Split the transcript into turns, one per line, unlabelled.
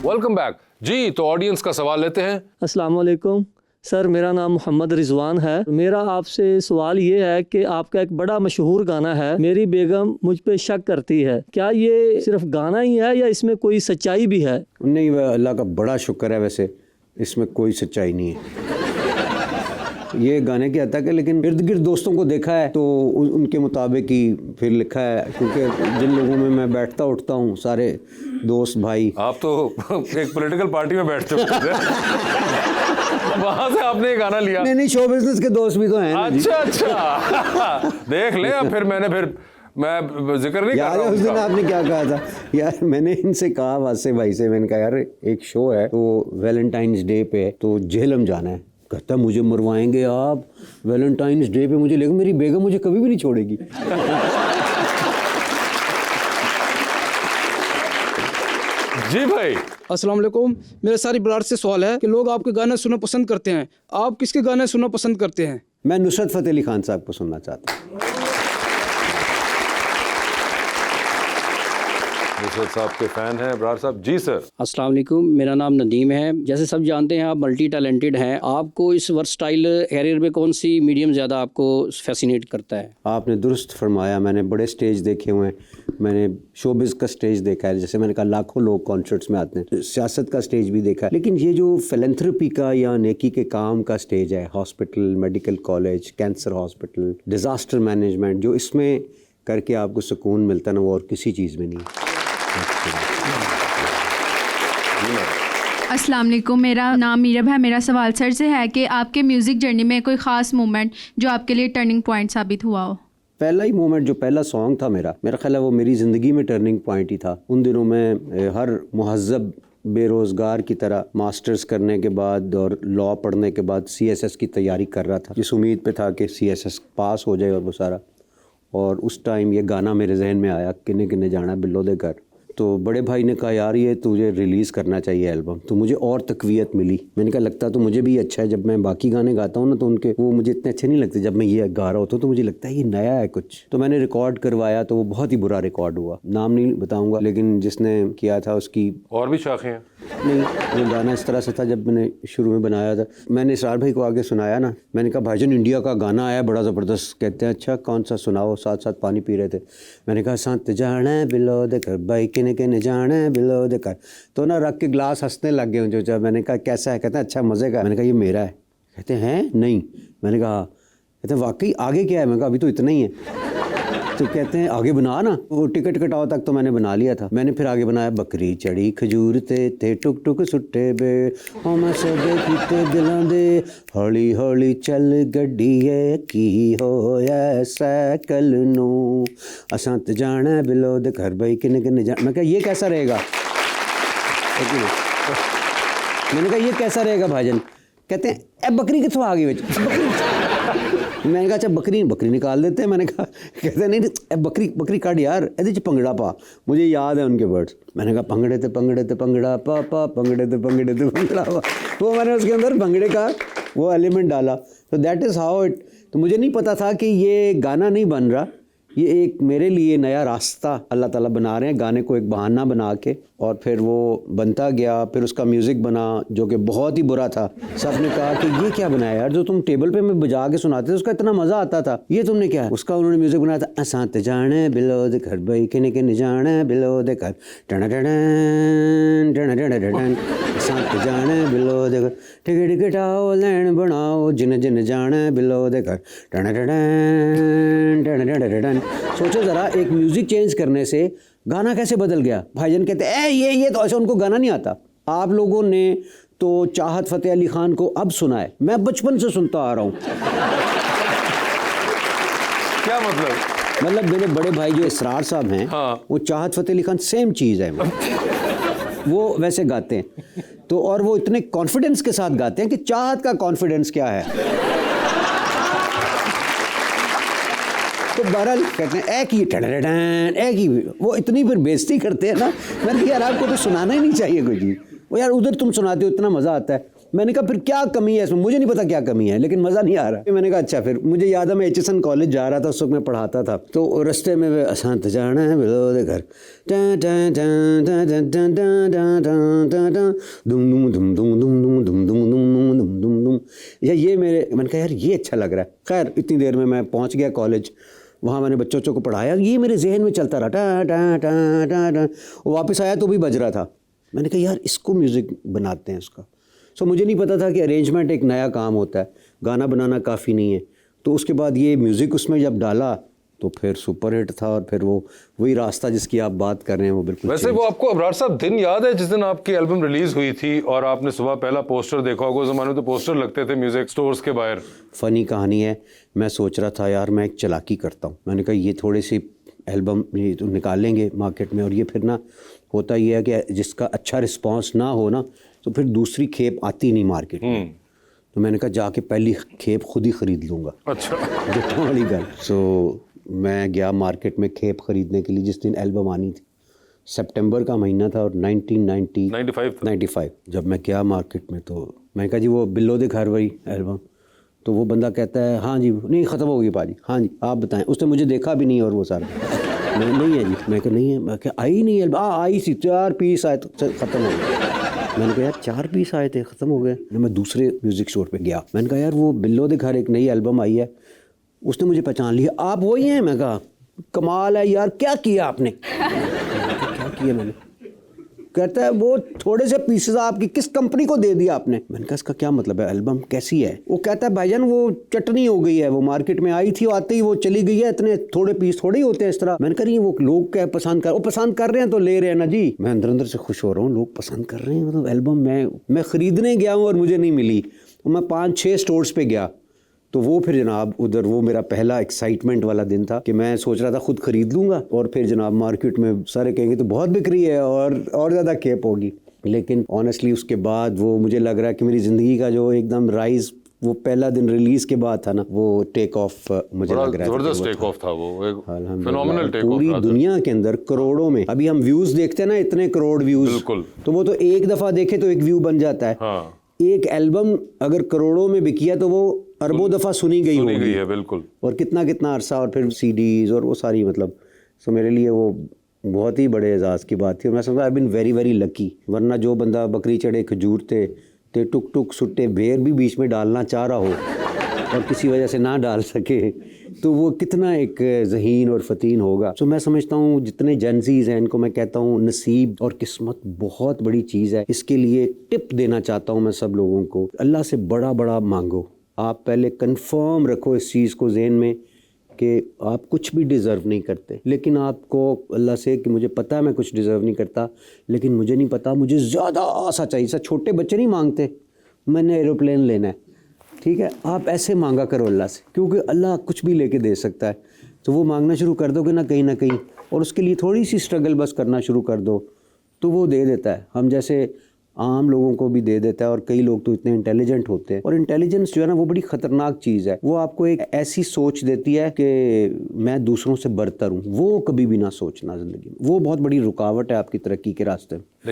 Welcome back जी। तो audience का सवाल लेते हैं।
अस्सलाम वालेकुम सर, मेरा नाम मोहम्मद रिजवान है। मेरा आपसे सवाल ये है कि आपका एक बड़ा मशहूर गाना है, मेरी बेगम मुझ पे शक करती है, क्या ये सिर्फ गाना ही है या इसमें कोई सच्चाई भी है?
नहीं, वह अल्लाह का बड़ा शुक्र है, वैसे इसमें कोई सच्चाई नहीं है। ये गाने की हद तक है, लेकिन इर्द गिर्द दोस्तों को देखा है तो उनके मुताबिक ही फिर लिखा है, क्योंकि जिन लोगों में मैं बैठता उठता हूँ सारे दोस्त भाई।
आप तो एक पॉलिटिकल पार्टी में बैठते हो वहां से आपने ये गाना लिया?
नहीं, शो बिजनेस के दोस्त भी तो हैं।
अच्छा देख ले। अब मैं जिक्र नहीं कर रहा हूं।
उस दिन आपने क्या कहा था यार? मैंने इनसे कहा, वासे भाई से, मैंने कहा यार एक शो है तो वैलेंटाइंस डे पे तो झेलम जाना है। कहता मुझे मरवाएंगे आप वैलेंटाइंस डे पे? मुझे लगा मेरी बेगम मुझे कभी भी नहीं छोड़ेगी।
जी भाई,
अस्सलाम वालेकुम। मेरा सारी बरात से सवाल है कि लोग आपके गाने सुनना पसंद करते हैं, आप किसके गाने सुनना पसंद करते हैं?
मैं नुसरत फ़तेह अली खान साहब को सुनना चाहता हूँ।
नुसरत साहब के फैन हैं अबरार साहब। जी सर।
अस्सलाम वालेकुम, मेरा नाम नदीम है। जैसे सब जानते हैं आप मल्टी टैलेंटेड हैं, आपको इस वर्सटाइल कैरियर में कौन सी मीडियम ज़्यादा आपको फैसिनेट करता है?
आपने दुरुस्त फरमाया। मैंने बड़े स्टेज देखे हुए हैं, मैंने शोबिज़ का स्टेज देखा है, जैसे मैंने कहा लाखों लोग कॉन्सर्ट्स में आते हैं, सियासत का स्टेज भी देखा है, लेकिन ये जो फिलैंथ्रोपी का या नेकी के काम का स्टेज है, hospital, medical college, cancer hospital, disaster management, जो इसमें करके आपको सुकून मिलता है ना, वो और किसी चीज़ में नहीं।
अस्सलाम वालेकुम, मेरा नाम मीरब है। मेरा सवाल सर से है कि आपके म्यूज़िक जर्नी में कोई ख़ास मोमेंट जो आपके लिए टर्निंग पॉइंट साबित हुआ हो?
पहला ही मोमेंट, जो पहला सॉन्ग था मेरा ख्याल है वो मेरी ज़िंदगी में टर्निंग पॉइंट ही था। उन दिनों में हर मुहज़्ज़ब बेरोज़गार की तरह मास्टर्स करने के बाद और लॉ पढ़ने के बाद CSS की तैयारी कर रहा था, जिस उम्मीद पे था कि CSS पास हो जाए और वो सारा। और उस टाइम ये गाना मेरे जहन में आया, किन्ने किन्ने जाना बिल्लो दे घर। तो बड़े भाई ने कहा यार ये तुझे रिलीज़ करना चाहिए एल्बम। तो मुझे और तक़वियत मिली। मैंने कहा लगता तो मुझे भी अच्छा है। जब मैं बाकी गाने गाता हूँ ना तो उनके वो मुझे इतने अच्छे नहीं लगते। जब मैं ये गा रहा होता हूँ तो मुझे लगता है ये नया है कुछ। तो मैंने रिकॉर्ड करवाया तो वो बहुत ही बुरा रिकॉर्ड हुआ। नाम नहीं बताऊँगा, लेकिन जिसने किया था उसकी
और भी शाखें हैं।
नहीं, वो गाना इस तरह से था, जब मैंने शुरू में बनाया था, मैंने इसरार भाई को आगे सुनाया ना, मैंने कहा भाईजान इंडिया का गाना आया बड़ा ज़बरदस्त। कहते हैं अच्छा कौन सा सुनाओ। साथ साथ पानी पी रहे थे। मैंने कहा साथ जाना बिलो दे कर भाई किने जाना बिलो दे कर। तो ना रख के ग्लास हंसने लग गए जो। जब मैंने कहा कैसा है? कहते हैं अच्छा मज़े का। मैंने कहा ये मेरा है। कहते हैं नहीं। मैंने कहा कहते वाकई आगे क्या है? मैंने कहा अभी तो इतना ही है। तो कहते हैं आगे बना ना। वो टिकट कटाओ तक तो मैंने बना लिया था। मैंने फिर आगे बनाया बकरी चढ़ी खजूर ते टुक टुक सुट्टे बे ओ मैं सबे कीते दिलां दे हौली हौली चल गड्डीए की होया साइकिल नू असां ते जाना बिलो दे घर भाई किन्ने किन्ने जाना। मैं कहा ये कैसा रहेगा? मैंने कहा ये कैसा रहेगा भाईजान? कहते हैं ए बकरी कितों आ गई विच? मैंने कहा अच्छा बकरी निकाल देते हैं। मैंने कहा कहते नहीं बकरी काट यार, एदे भंगड़ा पा। मुझे याद है उनके वर्ड्स। मैंने कहा भंगड़े ते भंगड़ा पा भंगड़े ते भंगड़ा पा। वो मैंने उसके अंदर भंगड़े का वो एलिमेंट डाला। तो दैट इज़ हाउ इट। तो मुझे नहीं पता था कि ये गाना नहीं बन रहा, ये एक मेरे लिए नया रास्ता अल्लाह ताला बना रहे हैं, गाने को एक बहाना बना के। और फिर वो बनता गया। फिर उसका म्यूज़िक बना जो कि बहुत ही बुरा था। सब ने कहा कि ये क्या बनाया यार, जो तुम टेबल पे में बजा के सुनाते थे उसका इतना मज़ा आता था, ये तुमने क्या? उसका उन्होंने म्यूज़िक बनाया था असांत जाने बिलो दे घर भाई किने किने जाने बिलो दे घर टन टन टन टन टन असांत जाने बिलो दे घर टिकट कटाओ लैन बनाओ जिन जिन जाने बिलो दे घर टन टन टन टन। सोचो ज़रा एक म्यूज़िक चेंज करने से गाना कैसे बदल गया। भाईजान कहते हैं ये तो ऐसा उनको गाना नहीं आता। आप लोगों ने तो चाहत फ़तेह अली खान को अब सुना है, मैं बचपन से सुनता आ रहा हूँ।
क्या मतलब
मेरे बड़े भाई जो इसरार साहब हैं, हाँ। वो चाहत फ़तेह अली खान सेम चीज़ है। वो वैसे गाते हैं तो, और वो इतने कॉन्फिडेंस के साथ गाते हैं कि चाहत का कॉन्फिडेंस क्या है। तो बहरहाल कहते हैं एक ही वो इतनी फिर बेइज्जती करते हैं ना। मैंने कहा यार आपको तो सुनाना ही नहीं चाहिए कोई चीज़। वो यार उधर तुम सुनाते हो इतना मज़ा आता है। मैंने कहा फिर क्या कमी है इसमें, मुझे नहीं पता क्या कमी है, लेकिन मज़ा नहीं आ रहा। मैंने कहा अच्छा। फिर मुझे याद है मैं HSN कॉलेज जा रहा था, उस वक्त मैं पढ़ाता था, तो रास्ते में असांत जाना है बिलो दे घर, दुम दुम दुम दुम दुम दुम दुम दुम दुम दुम दुम दुम, ये मेरे, मैंने कहा यार ये अच्छा लग रहा है। खैर इतनी देर में मैं पहुंच गया कॉलेज, वहाँ मैंने बच्चों को पढ़ाया, ये मेरे जहन में चलता रहा, टा टा टा टा टा। वापस आया तो भी बज रहा था। मैंने कहा यार इसको म्यूज़िक बनाते हैं इसका। सो मुझे नहीं पता था कि अरेंजमेंट एक नया काम होता है, गाना बनाना काफ़ी नहीं है। तो उसके बाद ये म्यूज़िक उसमें जब डाला तो फिर सुपर हिट था, और फिर वही रास्ता जिसकी आप बात कर रहे हैं वो बिल्कुल।
वैसे वो आपको अबरार साहब दिन याद है जिस दिन आपकी एल्बम रिलीज हुई थी और आपने सुबह पहला पोस्टर देखा होगा? उस ज़माने में तो पोस्टर लगते थे म्यूजिक स्टोर्स के बाहर।
फ़नी कहानी है, मैं सोच रहा था यार मैं एक चालाकी करता हूँ। मैंने कहा ये थोड़ी सी एल्बम ये तो निकालेंगे मार्केट में, और ये फिर ना होता ये है कि जिसका अच्छा रिस्पॉन्स ना हो ना तो फिर दूसरी खेप आती नहीं मार्केट में। तो मैंने कहा जाके पहली खेप खुद ही ख़रीद लूँगा।
अच्छा।
जट्टा वाली गल। सो मैं गया मार्केट में खेप ख़रीदने के लिए जिस दिन एल्बम आनी थी। सितंबर का महीना था और 1995 जब मैं गया मार्केट में, तो मैं कहा जी वो बिल्लो दे घर वही एल्बम। तो वो बंदा कहता है हाँ जी, नहीं ख़त्म हो गई पाजी, हाँ जी आप बताएं। उसने मुझे देखा भी नहीं और वो सारा नहीं है जी। मैं कहा नहीं है, मैं कहा आई नहीं एल्बम, आई सी 4 पीस आए तो ख़त्म हो गया। मैंने कहा यार 4 पीस आए थे ख़त्म हो गए। मैं दूसरे म्यूज़िक स्टोर पे गया, मैंने कहा यार वो बिल्लो दे घर एक नई एल्बम आई है। उसने मुझे पहचान लिया, आप वही हैं? मैं कहा कमाल है यार, क्या किया आपने? क्या किया मैंने? कहता है वो थोड़े से पीसेस आपकी किस कंपनी को दे दिया आपने? मैंने कहा इसका क्या मतलब है, एल्बम कैसी है? वो कहता है भाईजान वो चटनी हो गई है, वो मार्केट में आई थी आते ही वो चली गई है, इतने थोड़े पीस थोड़े ही होते हैं इस तरह। मैंने कहा नहीं वो लोग क्या पसंद कर, वो पसंद कर रहे हैं तो ले रहे हैं ना जी। मैं अंदर अंदर से खुश हो रहा हूँ, लोग पसंद कर रहे हैं, मतलब एल्बम मैं ख़रीदने गया हूँ और मुझे नहीं मिली। मैं 5-6 स्टोर्स पे गया, तो वो फिर जनाब उधर वो मेरा पहला एक्साइटमेंट वाला दिन था कि मैं सोच रहा था खुद ख़रीद लूँगा, और फिर जनाब मार्केट में सारे कहेंगे तो बहुत बिक रही है और ज़्यादा खेप होगी। लेकिन ऑनेस्टली उसके बाद वो मुझे लग रहा है कि मेरी ज़िंदगी का जो एकदम राइज़ वो पहला दिन रिलीज़ के बाद था ना, वो टेक ऑफ मुझे लग रहा है।
ज़बरदस्त टेक ऑफ था वो, एक फिनोमिनल टेक ऑफ।
पूरी दुनिया के अंदर करोड़ों में, अभी हम व्यूज़ देखते हैं ना, इतने करोड़ व्यूज़,
बिल्कुल।
तो वो तो एक दफ़ा देखे तो एक व्यू बन जाता है।
हाँ।
एक एल्बम अगर करोड़ों में बिकी है तो वो अरबों दफ़ा सुनी गई
है, बिल्कुल।
और कितना अरसा, और फिर CDs और वो सारी, मतलब सो मेरे लिए वो बहुत ही बड़े एजाज़ की बात थी। और मैं समझा आई बिन वेरी वेरी लकी। वरना जो बंदा बकरी चढ़े खजूर ते टुक टुक सुट्टे बेर भी बीच में डालना चाह रहा हो और किसी वजह से ना डाल सके, तो वो कितना एक ज़हीन और फ़तीन होगा। सो मैं समझता हूँ जितने जेनज़ीज़ हैं इनको मैं कहता हूँ नसीब और किस्मत बहुत बड़ी चीज़ है। इसके लिए टिप देना चाहता हूँ मैं सब लोगों को, अल्लाह से बड़ा बड़ा मांगो। आप पहले कंफर्म रखो इस चीज़ को जहन में कि आप कुछ भी डिज़र्व नहीं करते, लेकिन आपको अल्लाह से कि मुझे पता है मैं कुछ डिज़र्व नहीं करता, लेकिन मुझे नहीं पता मुझे ज़्यादा सा चाहिए। सा छोटे बच्चे नहीं मांगते मैंने एरोप्लेन लेना है, ठीक है, आप ऐसे मांगा करो अल्लाह से, क्योंकि अल्लाह कुछ भी लेके दे सकता है। तो वो मांगना शुरू कर दोगे ना कहीं, और उसके लिए थोड़ी सी स्ट्रगल बस करना शुरू कर दो तो वो दे देता है। हम जैसे आम लोगों को भी दे देता है, और कई लोग तो इतने इंटेलिजेंट होते हैं। और इंटेलिजेंस जो है ना वो बड़ी ख़तरनाक चीज़ है, वो आपको एक ऐसी सोच देती है कि मैं दूसरों से बरतर हूँ। वो कभी भी ना सोचना ज़िंदगी में, वो बहुत बड़ी रुकावट है आपकी तरक्की के रास्ते में।